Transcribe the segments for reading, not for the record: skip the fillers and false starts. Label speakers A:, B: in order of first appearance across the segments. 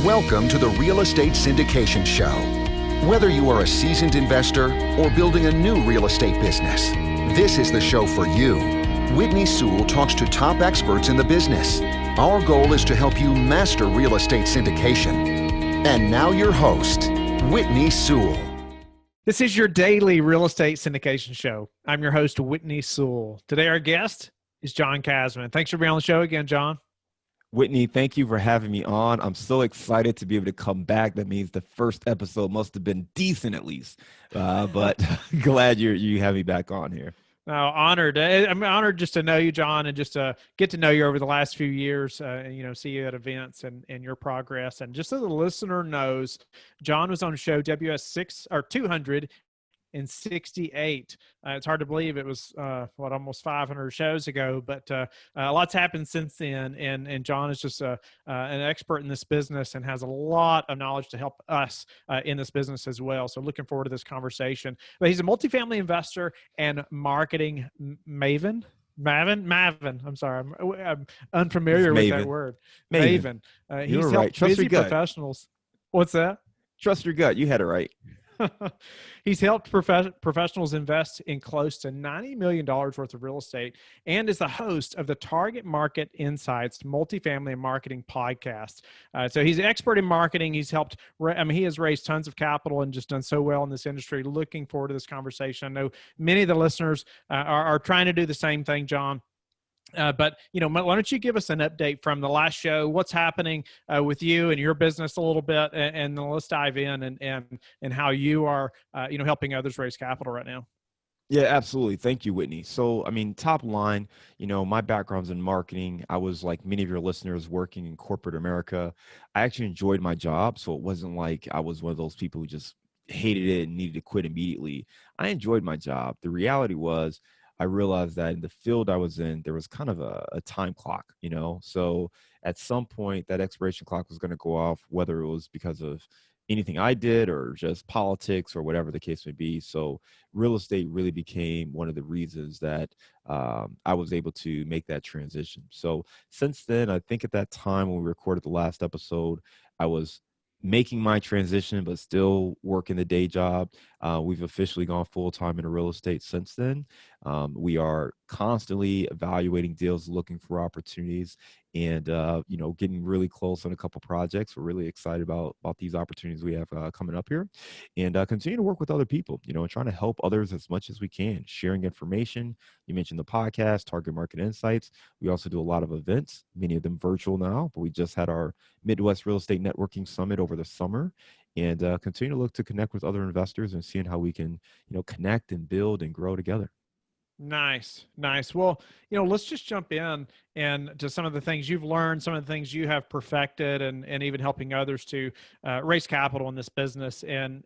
A: Welcome to the Real Estate Syndication Show. Whether you are a seasoned investor or building a new real estate business, this is the show for you. Whitney Sewell talks to top experts in the business. Our goal is to help you master real estate syndication. And now your host, Whitney Sewell.
B: This is your daily real estate syndication show. I'm your host, Whitney Sewell. Today, our guest is John Casmon. Thanks for being on the show again, John.
C: Whitney, thank you for having me on. I'm so excited to be able to come back. That means the first episode must have been decent at least, but glad you have me back on here.
B: No, honored. I'm honored just to know you, John, and just to get to know you over the last few years, see you at events and your progress. And just so the listener knows, John was on the show WS 268. It's hard to believe it was almost 500 shows ago, but a lot's happened since then. And John is just an expert in this business and has a lot of knowledge to help us in this business as well. So looking forward to this conversation. But he's a multifamily investor and marketing maven. Mavin. I'm sorry. I'm unfamiliar with that word. Maven.
C: He's
B: helped
C: right. Trust
B: busy
C: your gut.
B: professionals. What's that?
C: Trust your gut. You had it right.
B: He's helped professionals invest in close to $90 million worth of real estate and is the host of the Target Market Insights Multifamily Marketing podcast. So he's an expert in marketing. He's helped, he has raised tons of capital and just done so well in this industry. Looking forward to this conversation. I know many of the listeners are trying to do the same thing, John. But why don't you give us an update from the last show? What's happening with you and your business a little bit, and then let's dive in and how you are, helping others raise capital right now.
C: Yeah, absolutely. Thank you, Whitney. So, top line, my background's in marketing. I was, like many of your listeners, working in corporate America. I actually enjoyed my job, so it wasn't like I was one of those people who just hated it and needed to quit immediately. I enjoyed my job. The reality was, I realized that in the field I was in, there was kind of a time clock, So at some point, that expiration clock was going to go off, whether it was because of anything I did or just politics or whatever the case may be. So real estate really became one of the reasons that I was able to make that transition. So since then, I think at that time when we recorded the last episode, I was making my transition, but still working the day job. We've officially gone full-time into real estate since then. We are constantly evaluating deals, looking for opportunities, and getting really close on a couple projects. We're really excited about these opportunities we have coming up here, and continue to work with other people, and trying to help others as much as we can, sharing information. You mentioned the podcast, Target Market Insights. We also do a lot of events, many of them virtual now, but we just had our Midwest Real Estate Networking Summit over the summer, and continue to look to connect with other investors and seeing how we can, connect and build and grow together.
B: Nice. Well, let's just jump in and to some of the things you've learned, some of the things you have perfected, and even helping others to raise capital in this business, and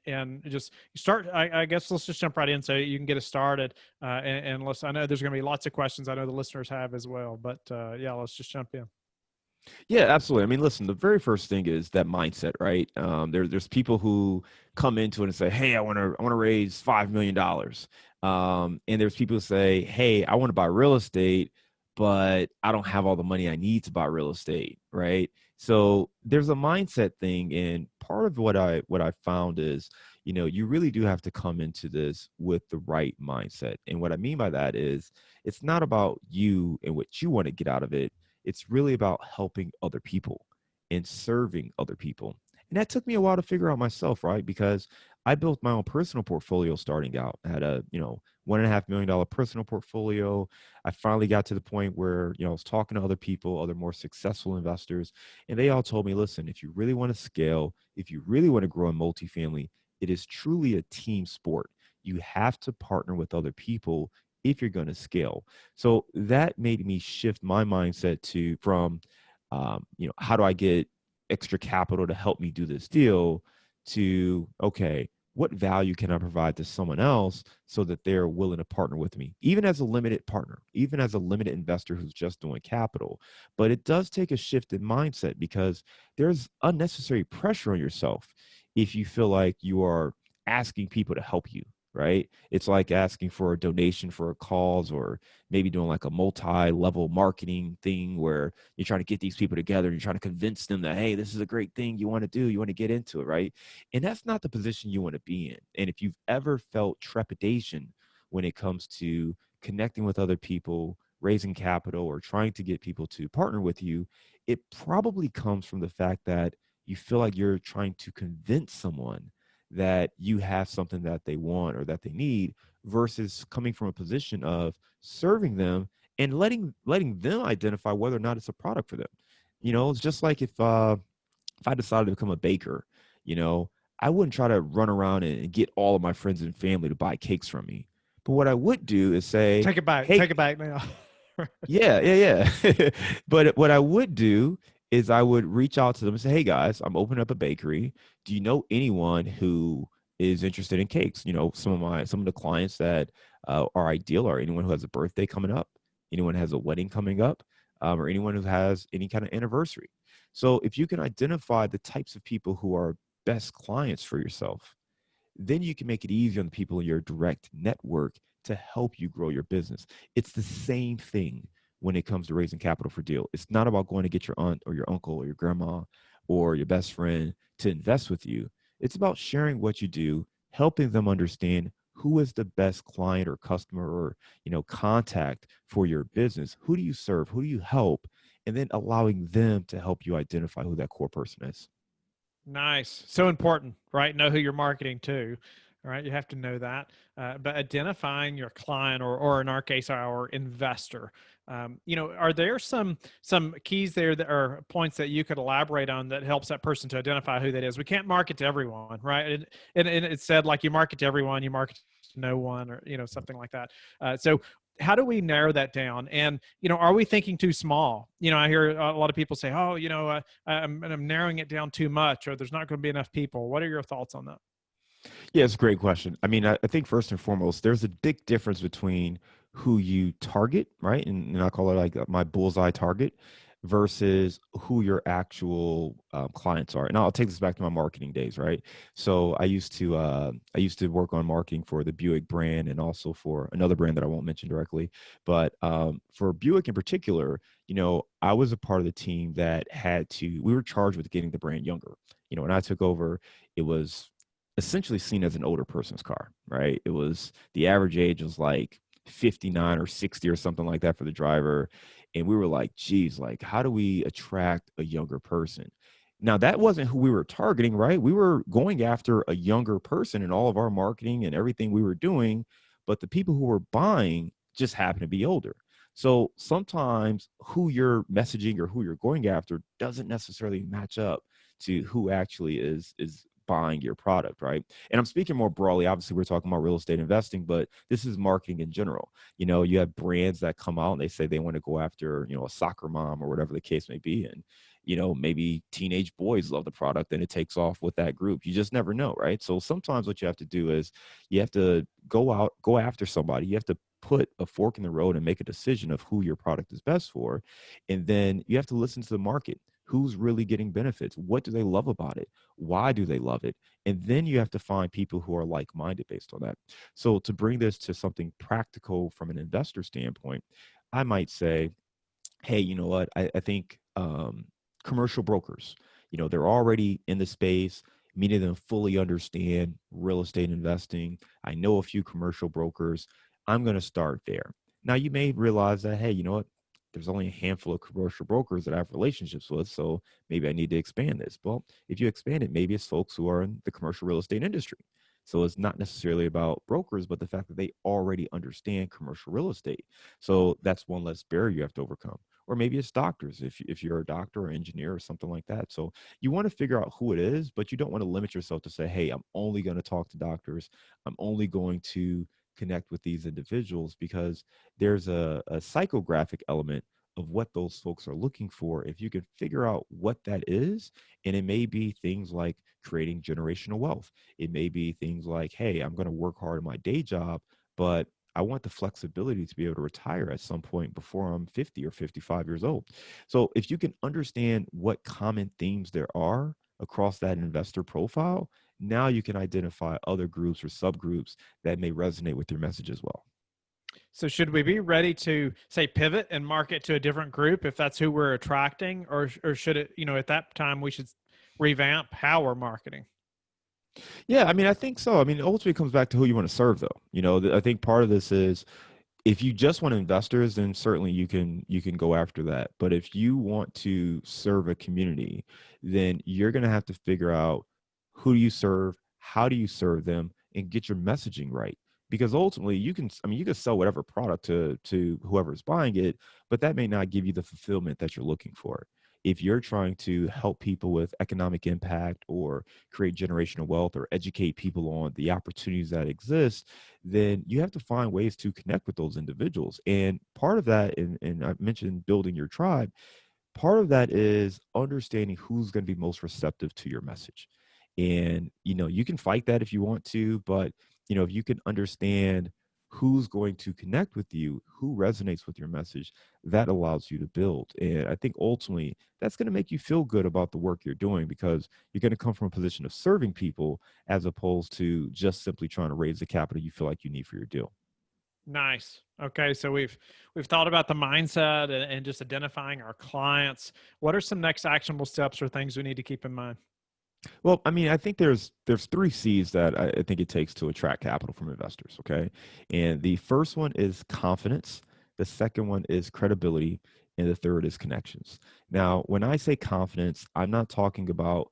B: just start. I guess let's just jump right in so you can get us started. And I know there's going to be lots of questions I know the listeners have as well, but let's just jump in.
C: Yeah, absolutely. Listen, the very first thing is that mindset, right? There's people who come into it and say, "Hey, I want to raise $5 million," and there's people who say, "Hey, I want to buy real estate, but I don't have all the money I need to buy real estate," right? So there's a mindset thing, and part of what I found is, you really do have to come into this with the right mindset. And what I mean by that is, it's not about you and what you want to get out of it. It's really about helping other people and serving other people. And that took me a while to figure out myself, right? Because I built my own personal portfolio starting out. I had a, $1.5 million personal portfolio. I finally got to the point where, I was talking to other people, other more successful investors, and they all told me, listen, if you really want to scale, if you really want to grow in multifamily, it is truly a team sport. You have to partner with other people if you're going to scale. So that made me shift my mindset from, how do I get extra capital to help me do this deal, to, okay, what value can I provide to someone else so that they're willing to partner with me, even as a limited partner, even as a limited investor who's just doing capital. But it does take a shift in mindset, because there's unnecessary pressure on yourself if you feel like you are asking people to help you. right? It's like asking for a donation for a cause, or maybe doing like a multi-level marketing thing where you're trying to get these people together and you're trying to convince them that, hey, this is a great thing you want to do, you want to get into it, right? And that's not the position you want to be in. And if you've ever felt trepidation when it comes to connecting with other people, raising capital, or trying to get people to partner with you, it probably comes from the fact that you feel like you're trying to convince someone that you have something that they want or that they need, versus coming from a position of serving them and letting them identify whether or not it's a product for them. It's just like if I decided to become a baker, you know, I wouldn't try to run around and get all of my friends and family to buy cakes from me. But what I would do is say,
B: Take it back.
C: hey,
B: Take it back now.
C: yeah. But what I would do is I would reach out to them and say, hey guys, I'm opening up a bakery. Do you know anyone who is interested in cakes? Some of the clients that are ideal are anyone who has a birthday coming up, anyone who has a wedding coming up, or anyone who has any kind of anniversary. So if you can identify the types of people who are best clients for yourself, then you can make it easy on the people in your direct network to help you grow your business. It's the same thing when it comes to raising capital for deal. It's not about going to get your aunt or your uncle or your grandma or your best friend to invest with you. It's about sharing what you do, helping them understand who is the best client or customer or contact for your business. Who do you serve? Who do you help? And then allowing them to help you identify who that core person is.
B: Nice. So important, right? Know who you're marketing to, right? You have to know that. But identifying your client, or in our case, our investor, are there some keys there that are points that you could elaborate on that helps that person to identify who that is? We can't market to everyone, right? And it said like you market to everyone, you market to no one, or something like that. So how do we narrow that down? And are we thinking too small? I hear a lot of people say, oh, I'm narrowing it down too much, or there's not going to be enough people. What are your thoughts on that?
C: Yeah, it's a great question. I mean, I think first and foremost, there's a big difference between who you target, right? And I call it like my bullseye target versus who your actual clients are. And I'll take this back to my marketing days, right? So I used to work on marketing for the Buick brand and also for another brand that I won't mention directly. But for Buick in particular, I was a part of the team that we were charged with getting the brand younger. When I took over, it was essentially seen as an older person's car, right? It was the average age was like 59 or 60 or something like that for the driver. And we were like, geez, like, how do we attract a younger person? Now, that wasn't who we were targeting, right? We were going after a younger person in all of our marketing and everything we were doing, but the people who were buying just happened to be older. So sometimes who you're messaging or who you're going after doesn't necessarily match up to who actually is buying your product, right? And I'm speaking more broadly. Obviously, we're talking about real estate investing, but this is marketing in general. You have brands that come out and they say they want to go after, a soccer mom or whatever the case may be. And, maybe teenage boys love the product and it takes off with that group. You just never know, right? So sometimes what you have to do is you have to go after somebody. You have to put a fork in the road and make a decision of who your product is best for. And then you have to listen to the market. Who's really getting benefits? What do they love about it? Why do they love it? And then you have to find people who are like-minded based on that. So to bring this to something practical from an investor standpoint, I might say, hey, you know what? I think commercial brokers, they're already in the space. Many of them fully understand real estate investing. I know a few commercial brokers. I'm going to start there. Now, you may realize that, hey, you know what? There's only a handful of commercial brokers that I have relationships with, so maybe I need to expand this. Well, if you expand it, maybe it's folks who are in the commercial real estate industry. So it's not necessarily about brokers, but the fact that they already understand commercial real estate. So that's one less barrier you have to overcome. Or maybe it's doctors, if you're a doctor or engineer or something like that. So you want to figure out who it is, but you don't want to limit yourself to say, hey, I'm only going to talk to doctors. I'm only going to connect with these individuals, because there's a psychographic element of what those folks are looking for. If you can figure out what that is, and it may be things like creating generational wealth. It may be things like, hey, I'm going to work hard in my day job, but I want the flexibility to be able to retire at some point before I'm 50 or 55 years old. So if you can understand what common themes there are across that investor profile, now you can identify other groups or subgroups that may resonate with your message as well.
B: So should we be ready to say pivot and market to a different group if that's who we're attracting, or should it, at that time we should revamp how we're marketing?
C: Yeah, I mean, I think so. I mean, ultimately it comes back to who you want to serve, though. I think part of this is if you just want investors, then certainly you can go after that. But if you want to serve a community, then you're going to have to figure out who do you serve, how do you serve them, and get your messaging right. Because ultimately, you can sell whatever product to whoever's buying it, but that may not give you the fulfillment that you're looking for. If you're trying to help people with economic impact or create generational wealth or educate people on the opportunities that exist, then you have to find ways to connect with those individuals. And part of that, and I mentioned building your tribe, part of that is understanding who's going to be most receptive to your message. And, you can fight that if you want to, but, if you can understand who's going to connect with you, who resonates with your message, that allows you to build. And I think ultimately that's going to make you feel good about the work you're doing because you're going to come from a position of serving people as opposed to just simply trying to raise the capital you feel like you need for your deal.
B: Nice. Okay, so we've thought about the mindset and just identifying our clients. What are some next actionable steps or things we need to keep in mind?
C: Well, I mean, I think there's three C's that I think it takes to attract capital from investors. Okay, and the first one is confidence. The second one is credibility, and the third is connections. Now, when I say confidence, I'm not talking about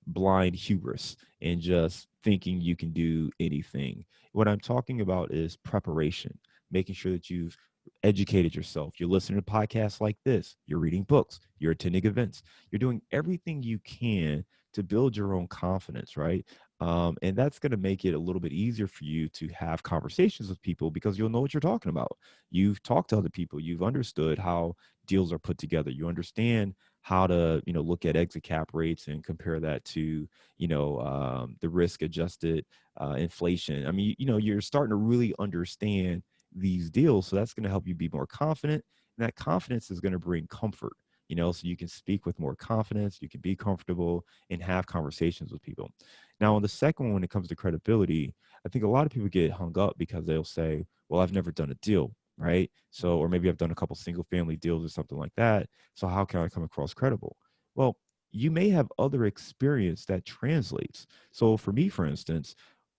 C: blind hubris and just thinking you can do anything. What I'm talking about is preparation, making sure that you've educated yourself. You're listening to podcasts like this. You're reading books. You're attending events. You're doing everything you can to build your own confidence, right? And that's going to make it a little bit easier for you to have conversations with people because you'll know what you're talking about. You've talked to other people. You've understood how deals are put together. You understand how to, look at exit cap rates and compare that to, the risk adjusted inflation. I mean, you're starting to really understand these deals. So that's going to help you be more confident. And that confidence is going to bring comfort, so you can speak with more confidence, you can be comfortable and have conversations with people. Now, on the second one, when it comes to credibility, I think a lot of people get hung up because they'll say, well, I've never done a deal, right? So, or maybe I've done a couple single family deals or something like that. So how can I come across credible? Well, you may have other experience that translates. So for me, for instance,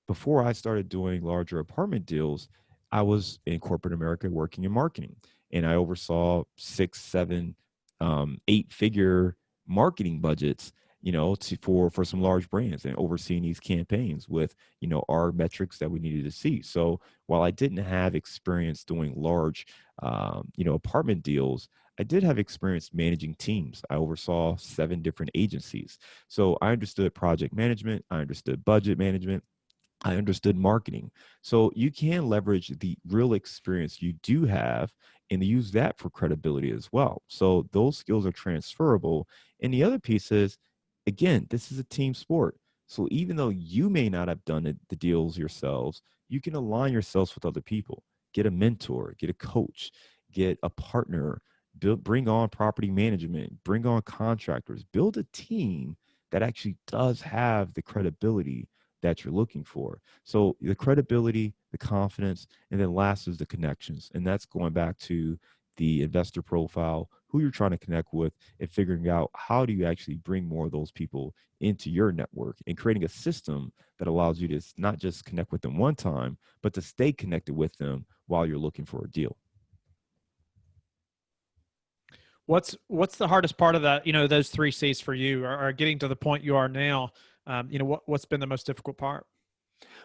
C: before I started doing larger apartment deals, I was in corporate America working in marketing, and I oversaw 6, 7, 8-figure marketing budgets, for some large brands and overseeing these campaigns with, our metrics that we needed to see. So while I didn't have experience doing large, apartment deals, I did have experience managing teams. I oversaw 7 different agencies. So I understood project management. I understood budget management. I understood marketing. So you can leverage the real experience you do have and use that for credibility as well. So those skills are transferable. And the other piece is, again, this is a team sport. So even though you may not have done the deals yourselves, you can align yourselves with other people, get a mentor, get a coach, get a partner, bring on property management, bring on contractors, build a team that actually does have the credibility that you're looking for. So the credibility, the confidence, and then last is the connections. And that's going back to the investor profile, who you're trying to connect with, and figuring out how do you actually bring more of those people into your network and creating a system that allows you to not just connect with them one time, but to stay connected with them while you're looking for a deal.
B: What's the hardest part of that? Those 3 C's for you are getting to the point you are now. What's been the most difficult part?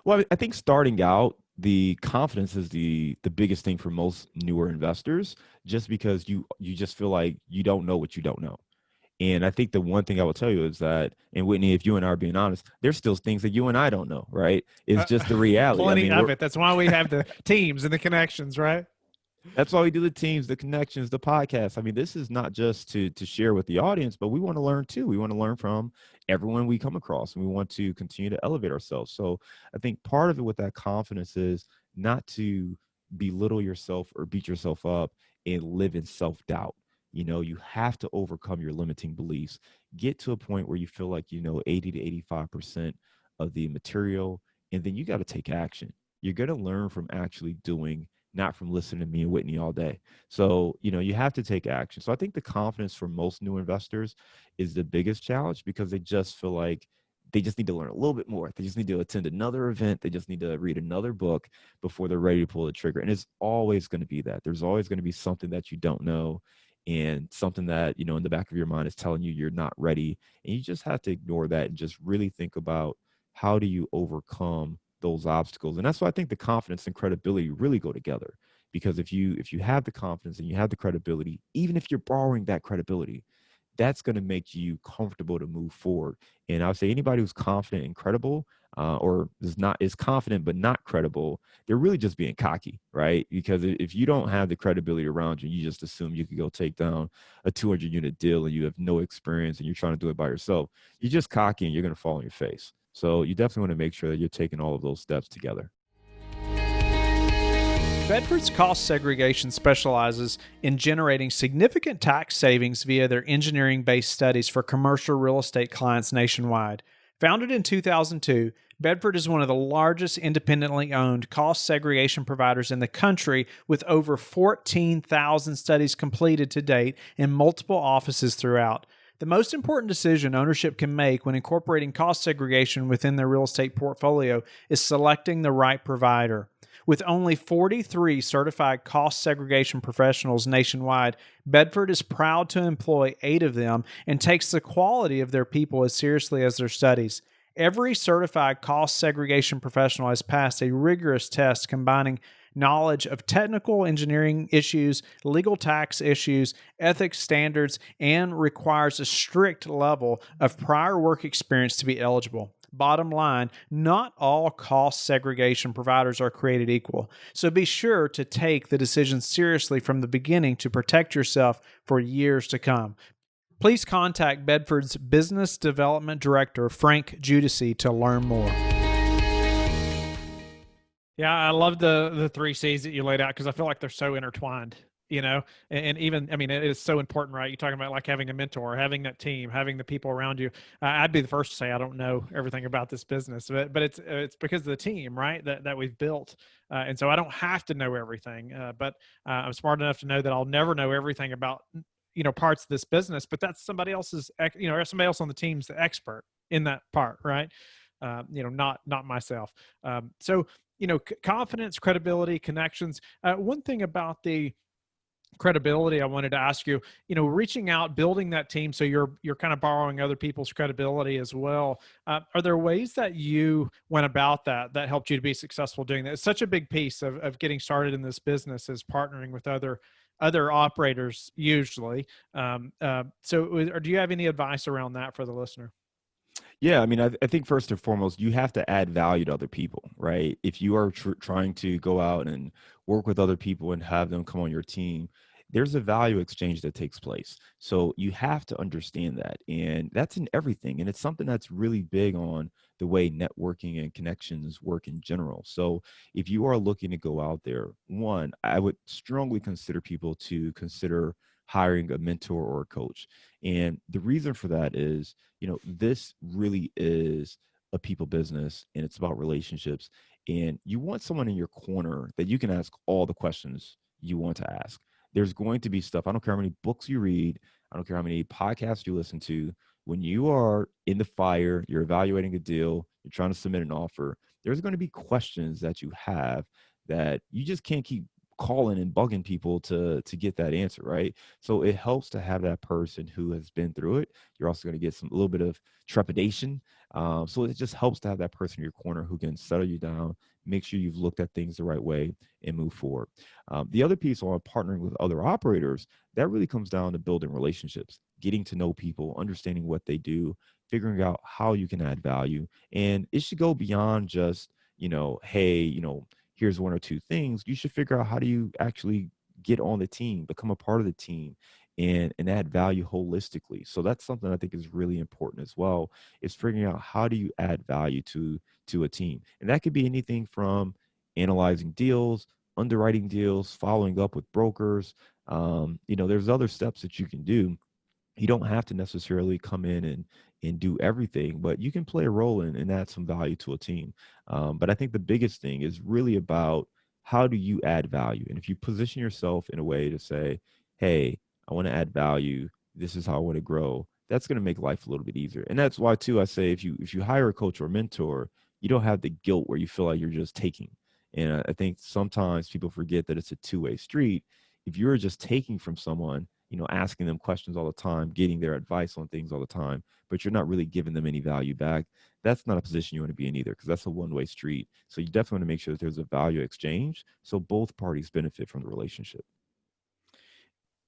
C: Well, I think starting out, the confidence is the biggest thing for most newer investors, just because you just feel like you don't know what you don't know. And I think the one thing I will tell you is that, and Whitney, if you and I are being honest, there's still things that you and I don't know, right? It's just the reality.
B: Plenty of it. That's why we have the teams and the connections, right?
C: That's why we do the teams, the connections, the podcast. I mean, this is not just to share with the audience, but we want to learn too. We want to learn from everyone we come across, and we want to continue to elevate ourselves. So I think part of it with that confidence is not to belittle yourself or beat yourself up and live in self-doubt. you have to overcome your limiting beliefs. Get to a point where you feel like 80 to 85% of the material, and then you got to take action. You're going to learn from actually doing, not from listening to me and Whitney all day. So, you have to take action. So I think the confidence for most new investors is the biggest challenge, because they just feel like they just need to learn a little bit more. They just need to attend another event. They just need to read another book before they're ready to pull the trigger. And it's always going to be that. There's always going to be something that you don't know, and something that, in the back of your mind is telling you you're not ready. And you just have to ignore that and just really think about, how do you overcome those obstacles? And that's why I think the confidence and credibility really go together. Because if you have the confidence and you have the credibility, even if you're borrowing that credibility, that's going to make you comfortable to move forward. And I would say anybody who's confident and credible, or is confident but not credible, they're really just being cocky, right? Because if you don't have the credibility around you, you just assume you could go take down a 200 unit deal and you have no experience and you're trying to do it by yourself. You're just cocky and you're going to fall on your face. So you definitely want to make sure that you're taking all of those steps together.
B: Bedford's cost segregation specializes in generating significant tax savings via their engineering-based studies for commercial real estate clients nationwide. Founded in 2002, Bedford is one of the largest independently owned cost segregation providers in the country, with over 14,000 studies completed to date in multiple offices throughout. The most important decision ownership can make when incorporating cost segregation within their real estate portfolio is selecting the right provider. With only 43 certified cost segregation professionals nationwide, Bedford is proud to employ 8 of them and takes the quality of their people as seriously as their studies. Every certified cost segregation professional has passed a rigorous test combining knowledge of technical engineering issues, legal tax issues, ethics standards, and requires a strict level of prior work experience to be eligible. Bottom line, not all cost segregation providers are created equal, so be sure to take the decision seriously from the beginning to protect yourself for years to come. Please contact Bedford's Business Development Director, Frank Judici, to learn more. Yeah, I love the 3 C's that you laid out, because I feel like they're so intertwined. And even, I mean, it is so important, right? You're talking about like having a mentor, having that team, having the people around you. I'd be the first to say I don't know everything about this business, but it's because of the team, right? That we've built. And so I don't have to know everything, but I'm smart enough to know that I'll never know everything about, parts of this business, but that's somebody else's, or somebody else on the team's the expert in that part, right? Not myself. So, confidence, credibility, connections. One thing about the credibility I wanted to ask you, reaching out, building that team, so you're kind of borrowing other people's credibility as well. Are there ways that you went about that helped you to be successful doing that? It's such a big piece of getting started in this business, is partnering with other operators usually. So do you have any advice around that for the listener?
C: Yeah, I mean, I think first and foremost, you have to add value to other people, right? If you are trying to go out and work with other people and have them come on your team, there's a value exchange that takes place. So you have to understand that. And that's in everything. And it's something that's really big on the way networking and connections work in general. So if you are looking to go out there, one, I would strongly consider people to consider hiring a mentor or a coach. And the reason for that is, this really is a people business, and it's about relationships. And you want someone in your corner that you can ask all the questions you want to ask. There's going to be stuff. I don't care how many books you read. I don't care how many podcasts you listen to. When you are in the fire, you're evaluating a deal, you're trying to submit an offer, there's going to be questions that you have that you just can't keep calling and bugging people to get that answer, right? So it helps to have that person who has been through it. You're also going to get a little bit of trepidation. So it just helps to have that person in your corner who can settle you down, make sure you've looked at things the right way, and move forward. The other piece on partnering with other operators, that really comes down to building relationships, getting to know people, understanding what they do, figuring out how you can add value. And it should go beyond just, hey, here's 1 or 2 things. You should figure out, how do you actually get on the team, become a part of the team, and add value holistically. So that's something I think is really important as well, is figuring out, how do you add value to a team. And that could be anything from analyzing deals, underwriting deals, following up with brokers. There's other steps that you can do. You don't have to necessarily come in and do everything, but you can play a role and add some value to a team. But I think the biggest thing is really about how do you add value? And if you position yourself in a way to say, hey, I want to add value, this is how I want to grow, that's going to make life a little bit easier. And that's why too I say if you hire a coach or a mentor, you don't have the guilt where you feel like you're just taking. And I think sometimes people forget that it's a two-way street. If you're just taking from someone, asking them questions all the time, getting their advice on things all the time, but you're not really giving them any value back, that's not a position you want to be in either, because that's a one-way street. So you definitely want to make sure that there's a value exchange so both parties benefit from the relationship.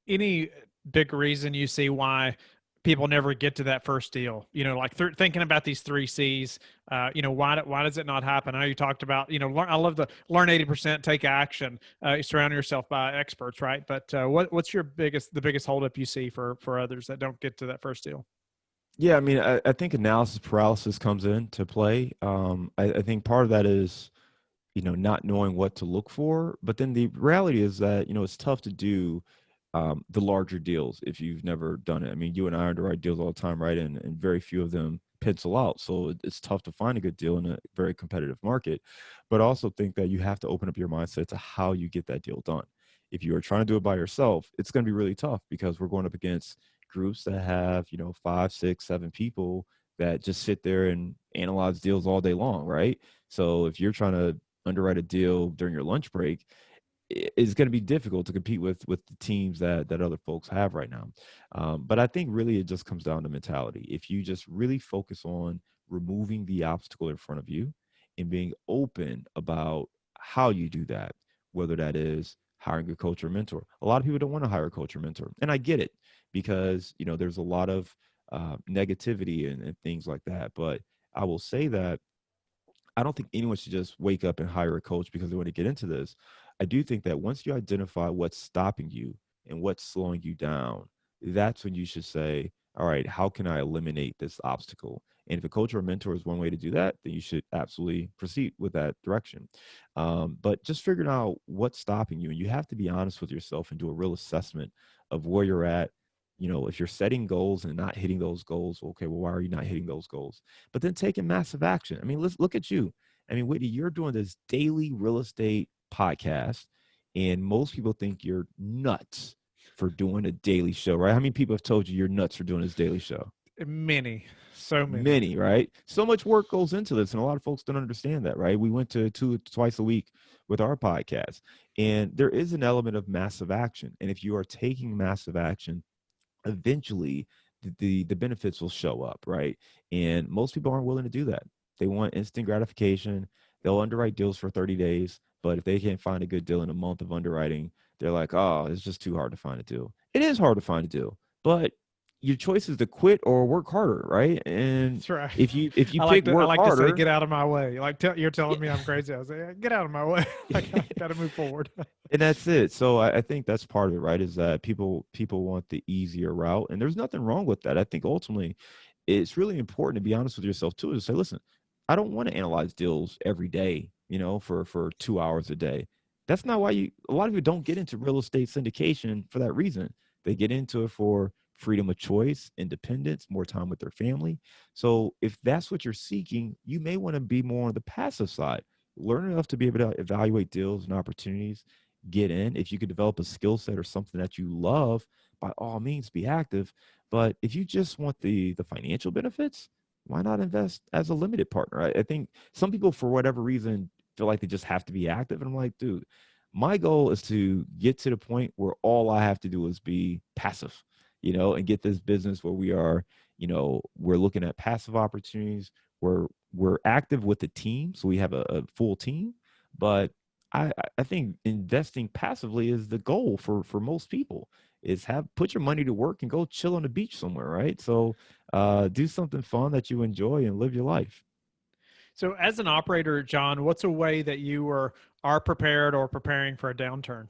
B: Any big reason you see why people never get to that first deal? Like thinking about these 3 C's, why does it not happen? I know you talked about, I love the learn 80%, take action, surround yourself by experts, right? But what's the biggest holdup you see for others that don't get to that first deal?
C: Yeah, I mean, I think analysis paralysis comes into play. I think part of that is, not knowing what to look for. But then the reality is that, it's tough to do the larger deals if you've never done it. I mean, you and I underwrite deals all the time, right? And very few of them pencil out. So it's tough to find a good deal in a very competitive market. But I also think that you have to open up your mindset to how you get that deal done. If you are trying to do it by yourself, it's going to be really tough because we're going up against groups that have, 5, 6, 7 people that just sit there and analyze deals all day long, right? So if you're trying to underwrite a deal during your lunch break, it's going to be difficult to compete with the teams that other folks have right now. But I think really it just comes down to mentality. If you just really focus on removing the obstacle in front of you and being open about how you do that, whether that is hiring a coach or mentor. A lot of people don't want to hire a coach or mentor, and I get it because there's a lot of negativity and things like that. But I will say that I don't think anyone should just wake up and hire a coach because they want to get into this. I do think that once you identify what's stopping you and what's slowing you down, that's when you should say, all right, how can I eliminate this obstacle? And if a coach or a mentor is one way to do that, then you should absolutely proceed with that direction. But just figuring out what's stopping you, and you have to be honest with yourself and do a real assessment of where you're at. If you're setting goals and not hitting those goals, okay, well, why are you not hitting those goals? But then taking massive action. I mean, let's look at you. I mean, Whitney, you're doing this daily real estate podcast, and most people think you're nuts for doing a daily show, right? How many people have told you you're nuts for doing this daily show?
B: Many, so many.
C: Many, right? So much work goes into this, and a lot of folks don't understand that, right? We went to twice a week with our podcast, and there is an element of massive action. And if you are taking massive action, eventually the benefits will show up, right? And most people aren't willing to do that. They want instant gratification. They'll underwrite deals for 30 days, but if they can't find a good deal in a month of underwriting, they're like, oh, it's just too hard to find a deal. It is hard to find a deal, but your choice is to quit or work harder, right? And
B: That's right.
C: if you
B: I
C: work
B: like
C: harder,
B: to say, get out of my way. Like you're telling me I'm crazy. I was like, get out of my way. I got to move forward.
C: and that's it. So I think that's part of it, right? Is that people want the easier route, and there's nothing wrong with that. I think ultimately, it's really important to be honest with yourself too. To say, listen, I don't want to analyze deals every day, for 2 hours a day. That's not why a lot of you don't get into real estate syndication for that reason. They get into it for freedom of choice, independence, more time with their family. So if that's what you're seeking, you may want to be more on the passive side. Learn enough to be able to evaluate deals and opportunities, get in. If you could develop a skill set or something that you love, by all means, be active. But if you just want the financial benefits, why not invest as a limited partner? I think some people, for whatever reason, feel like they just have to be active. And I'm like, dude, my goal is to get to the point where all I have to do is be passive, and get this business where we are, we're looking at passive opportunities. We're active with the team, so we have a full team. But I think investing passively is the goal for most people. Is put your money to work and go chill on the beach somewhere, right? So do something fun that you enjoy and live your life.
B: So as an operator, John, what's a way that you are prepared or preparing for a downturn?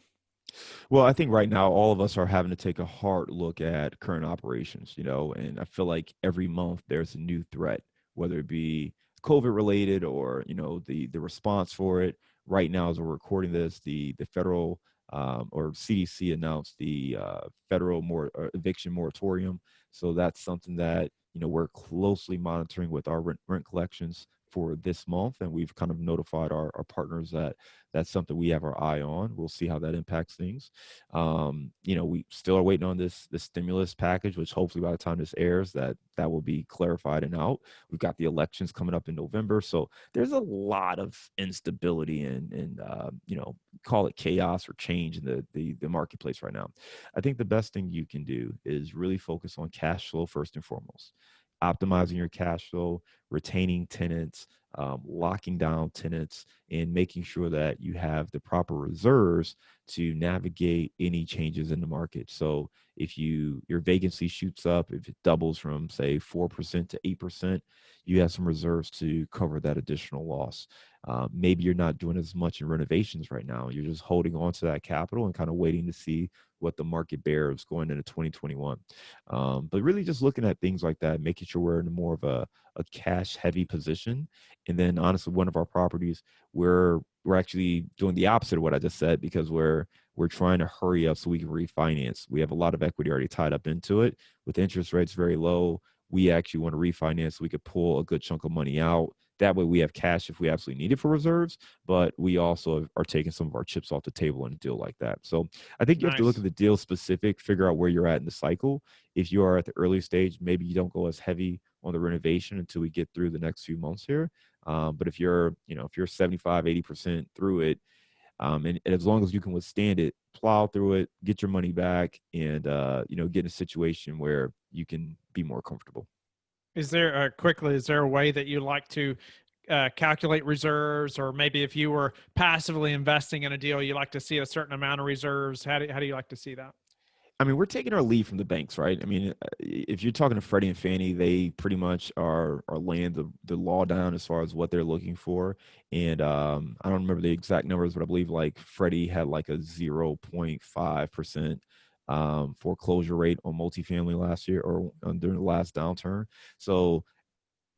C: Well, I think right now all of us are having to take a hard look at current operations, and I feel like every month there's a new threat, whether it be COVID related or, the response for it, right now, as we're recording this, the federal or CDC announced the federal eviction moratorium. So that's something that, we're closely monitoring with our rent collections for this month, and we've kind of notified our partners that that's something we have our eye on. We'll see how that impacts things. We still are waiting on this stimulus package, which hopefully by the time this airs, that will be clarified and out. We've got the elections coming up in November, so there's a lot of instability and call it chaos or change in the marketplace right now. I think the best thing you can do is really focus on cash flow first and foremost, optimizing your cash flow, retaining tenants, locking down tenants, and making sure that you have the proper reserves to navigate any changes in the market. So if your vacancy shoots up, if it doubles from say 4% to 8%, you have some reserves to cover that additional loss. Maybe you're not doing as much in renovations right now. You're just holding on to that capital and kind of waiting to see what the market bears going into 2021. But really just looking at things like that, making sure we're in more of a cash heavy position. And then honestly, one of our properties, we're actually doing the opposite of what I just said, because we're trying to hurry up so we can refinance. We have a lot of equity already tied up into it. With interest rates very low, we actually want to refinance so we could pull a good chunk of money out. That way we have cash if we absolutely need it for reserves, but we also are taking some of our chips off the table in a deal like that. So I think you have to look at the deal specific, figure out where you're at in the cycle. If you are at the early stage, maybe you don't go as heavy on the renovation until we get through the next few months here. But if you're 75, 80% through it, and as long as you can withstand it, plow through it, get your money back, and get in a situation where you can be more comfortable.
B: Is there a way that you like to calculate reserves, or maybe if you were passively investing in a deal, you like to see a certain amount of reserves? How do you like to see that?
C: I mean, we're taking our lead from the banks, right? I mean, if you're talking to Freddie and Fannie, they pretty much are laying the law down as far as what they're looking for. And I don't remember the exact numbers, but I believe like Freddie had like a 0.5% foreclosure rate on multifamily last year or during the last downturn. So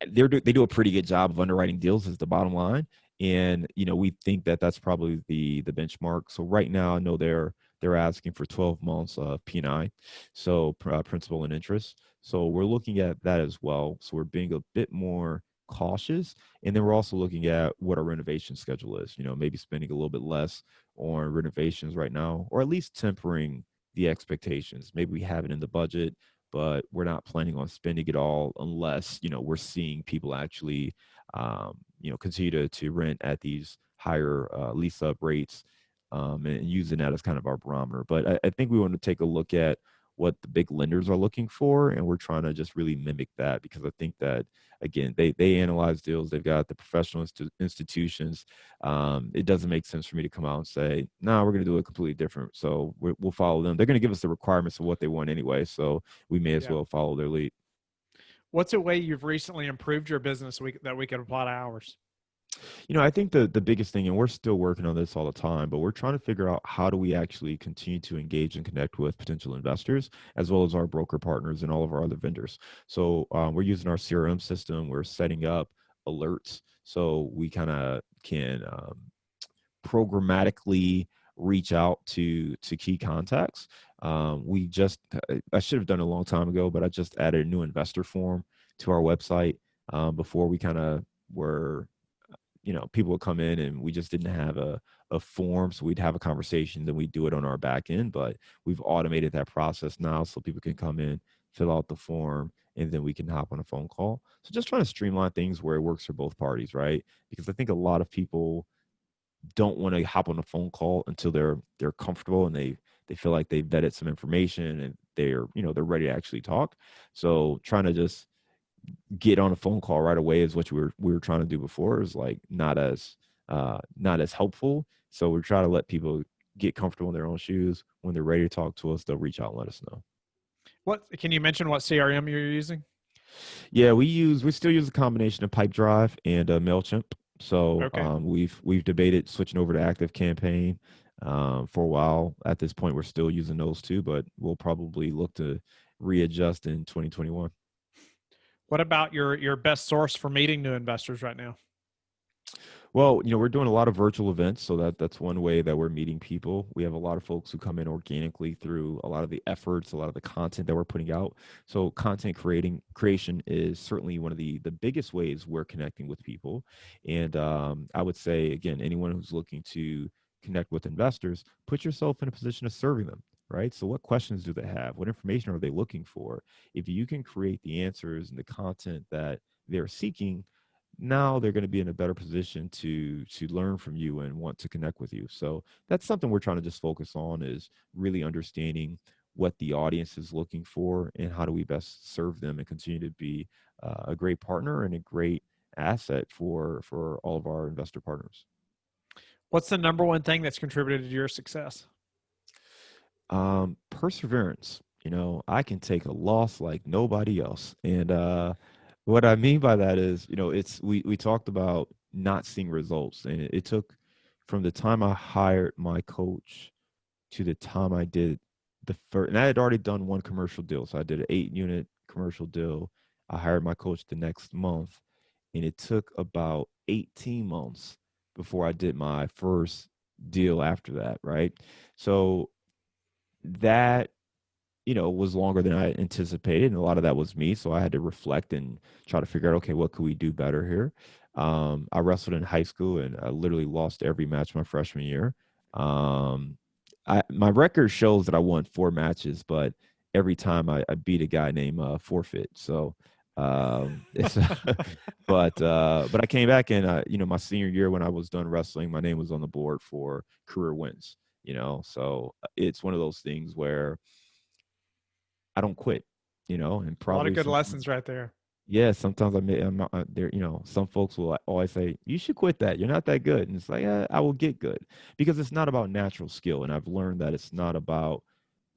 C: they do a pretty good job of underwriting deals is the bottom line. And, we think that that's probably the benchmark. So right now, I know they're asking for 12 months of P&I, so principal and interest. So we're looking at that as well. So we're being a bit more cautious. And then we're also looking at what our renovation schedule is, maybe spending a little bit less on renovations right now, or at least tempering the expectations. Maybe we have it in the budget, but we're not planning on spending it all unless, we're seeing people actually, continue to rent at these higher lease up rates, and using that as kind of our barometer. But I think we want to take a look at what the big lenders are looking for, and we're trying to just really mimic that, because I think that, again, they analyze deals. They've got the professional institutions. It doesn't make sense for me to come out and say, no, we're going to do it completely different. So we'll follow them. They're going to give us the requirements of what they want anyway, so we may as well follow their lead.
B: What's a way you've recently improved your business that we could apply to ours?
C: I think the biggest thing, and we're still working on this all the time, but we're trying to figure out how do we actually continue to engage and connect with potential investors, as well as our broker partners and all of our other vendors. So we're using our CRM system. We're setting up alerts so we kind of can programmatically reach out to key contacts. I should have done it a long time ago, but I just added a new investor form to our website. Before we kind of were, people would come in and we just didn't have a form. So we'd have a conversation, then we'd do it on our back end, but we've automated that process now so people can come in, fill out the form, and then we can hop on a phone call. So just trying to streamline things where it works for both parties, right? Because I think a lot of people don't want to hop on a phone call until they're comfortable and they feel like they've vetted some information and they're ready to actually talk. So trying to just get on a phone call right away is what we were trying to do before, is like not as helpful. So we're trying to let people get comfortable in their own shoes. When they're ready to talk to us, they'll reach out and let us know.
B: What can you mention what CRM you're using?
C: Yeah, we still use a combination of Pipedrive and MailChimp. So we've debated switching over to Active Campaign for a while. At this point, we're still using those two, but we'll probably look to readjust in 2021.
B: What about your best source for meeting new investors right now?
C: Well, we're doing a lot of virtual events, so that's one way that we're meeting people. We have a lot of folks who come in organically through a lot of the efforts, a lot of the content that we're putting out. So content creation is certainly one of the biggest ways we're connecting with people. And I would say again, anyone who's looking to connect with investors, put yourself in a position of serving them. Right. So, what questions do they have? What information are they looking for? If you can create the answers and the content that they're seeking, now they're going to be in a better position to learn from you and want to connect with you. So that's something we're trying to just focus on, is really understanding what the audience is looking for and how do we best serve them and continue to be a great partner and a great asset for all of our investor partners.
B: What's the number one thing that's contributed to your success?
C: Perseverance. I can take a loss like nobody else. And what I mean by that is, it's we talked about not seeing results, and it took from the time I hired my coach to the time I did the first, and I had already done one commercial deal. So I did an 8-unit commercial deal. I hired my coach the next month, and it took about 18 months before I did my first deal after that, right? So that was longer than I anticipated, and a lot of that was me. So I had to reflect and try to figure out, okay, what could we do better here? I wrestled in high school, and I literally lost every match my freshman year. My record shows that I won 4 matches, but every time I beat a guy named Forfeit. So it's but I came back, and my senior year when I was done wrestling, my name was on the board for career wins. So it's one of those things where I don't quit, and
B: A lot of
C: probably
B: good lessons right there.
C: yeah, sometimes I'm not there. Some folks will always say, you should quit that. You're not that good. And it's like, I will get good, because it's not about natural skill. And I've learned that it's not about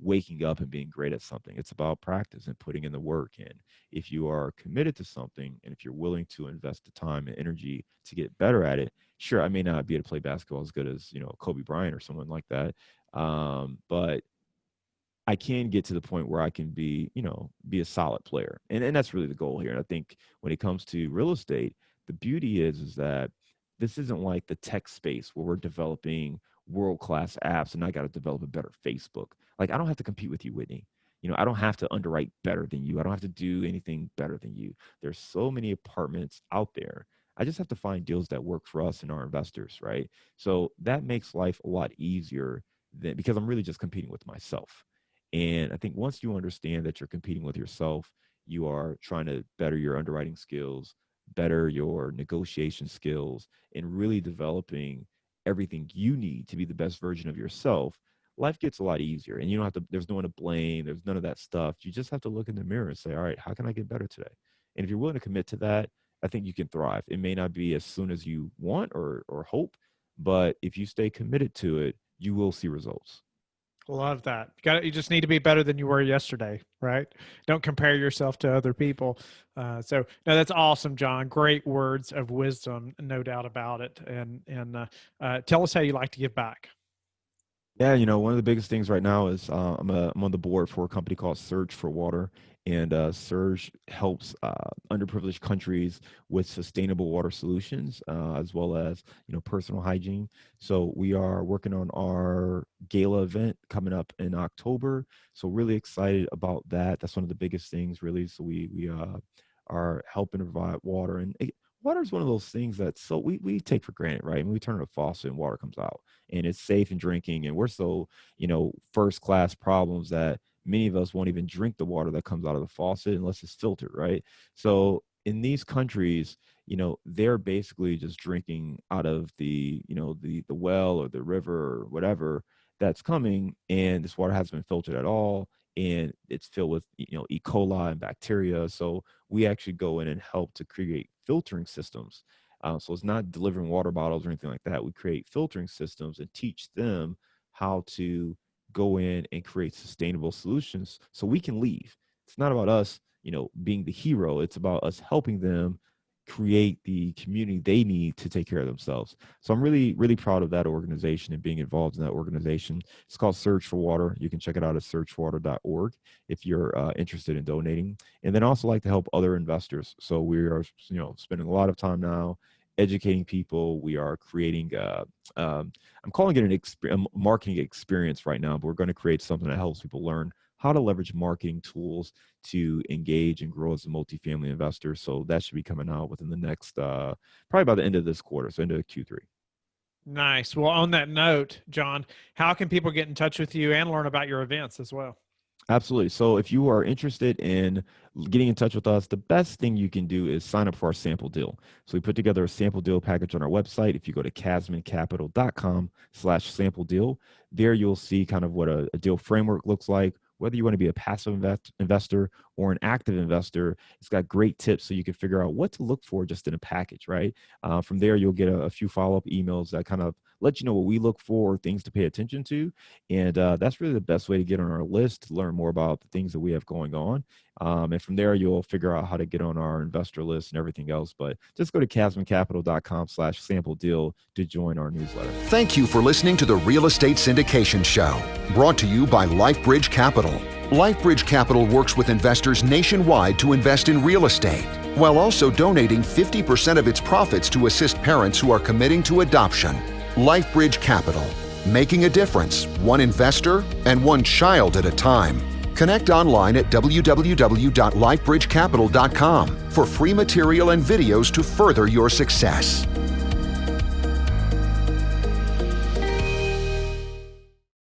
C: waking up and being great at something. It's about practice and putting in the work. And if you are committed to something, and if you're willing to invest the time and energy to get better at it, sure, I may not be able to play basketball as good as, Kobe Bryant or someone like that. But I can get to the point where I can be a solid player. And that's really the goal here. And I think when it comes to real estate, the beauty is that this isn't like the tech space where we're developing world-class apps and I got to develop a better Facebook. Like, I don't have to compete with you, Whitney. I don't have to underwrite better than you. I don't have to do anything better than you. There's so many apartments out there. I just have to find deals that work for us and our investors, right? So that makes life a lot easier because I'm really just competing with myself. And I think once you understand that you're competing with yourself, you are trying to better your underwriting skills, better your negotiation skills, and really developing everything you need to be the best version of yourself. Life gets a lot easier, and you don't have to, there's no one to blame. There's none of that stuff. You just have to look in the mirror and say, all right, how can I get better today? And if you're willing to commit to that, I think you can thrive. It may not be as soon as you want or hope, but if you stay committed to it, you will see results.
B: Love that. You just need to be better than you were yesterday, right? Don't compare yourself to other people. So no, that's awesome, John. Great words of wisdom, no doubt about it. And tell us how you like to give back.
C: Yeah, one of the biggest things right now is I'm on the board for a company called Surge for Water, and Surge helps underprivileged countries with sustainable water solutions, as well as personal hygiene. So we are working on our gala event coming up in October. So really excited about that. That's one of the biggest things, really. So we are helping to provide water, and water is one of those things that we take for granted, right? I mean, we turn on a faucet and water comes out, and it's safe in drinking, and we're so first class problems that many of us won't even drink the water that comes out of the faucet unless it's filtered, right? So in these countries, they're basically just drinking out of the well or the river or whatever that's coming, and this water hasn't been filtered at all, and it's filled with E. coli and bacteria. So we actually go in and help to create filtering systems. So it's not delivering water bottles or anything like that. We create filtering systems and teach them how to go in and create sustainable solutions so we can leave. It's not about us, being the hero. It's about us helping them create the community they need to take care of themselves. So I'm really, really proud of that organization and being involved in that organization. It's called Surge for Water. You can check it out at searchforwater.org if you're interested in donating. And then also like to help other investors. So we are, spending a lot of time now educating people. We are creating, I'm calling it a marketing experience right now, but we're going to create something that helps people learn how to leverage marketing tools to engage and grow as a multifamily investor. So that should be coming out within the next, probably by the end of this quarter, so into Q3.
B: Nice. Well, on that note, John, how can people get in touch with you and learn about your events as well?
C: Absolutely. So if you are interested in getting in touch with us, the best thing you can do is sign up for our sample deal. So we put together a sample deal package on our website. If you go to casmoncapital.com/sample deal, there you'll see kind of what a deal framework looks like. Whether you want to be a passive investor or an active investor, it's got great tips so you can figure out what to look for just in a package, right? From there, you'll get a few follow-up emails that kind of let you know what we look for, things to pay attention to. And that's really the best way to get on our list, to learn more about the things that we have going on. And from there, you'll figure out how to get on our investor list and everything else. But just go to casmoncapital.com/sample deal to join our newsletter.
A: Thank you for listening to the Real Estate Syndication Show, brought to you by LifeBridge Capital. LifeBridge Capital works with investors nationwide to invest in real estate, while also donating 50% of its profits to assist parents who are committing to adoption. LifeBridge Capital, making a difference, one investor and one child at a time. Connect online at www.lifebridgecapital.com for free material and videos to further your success.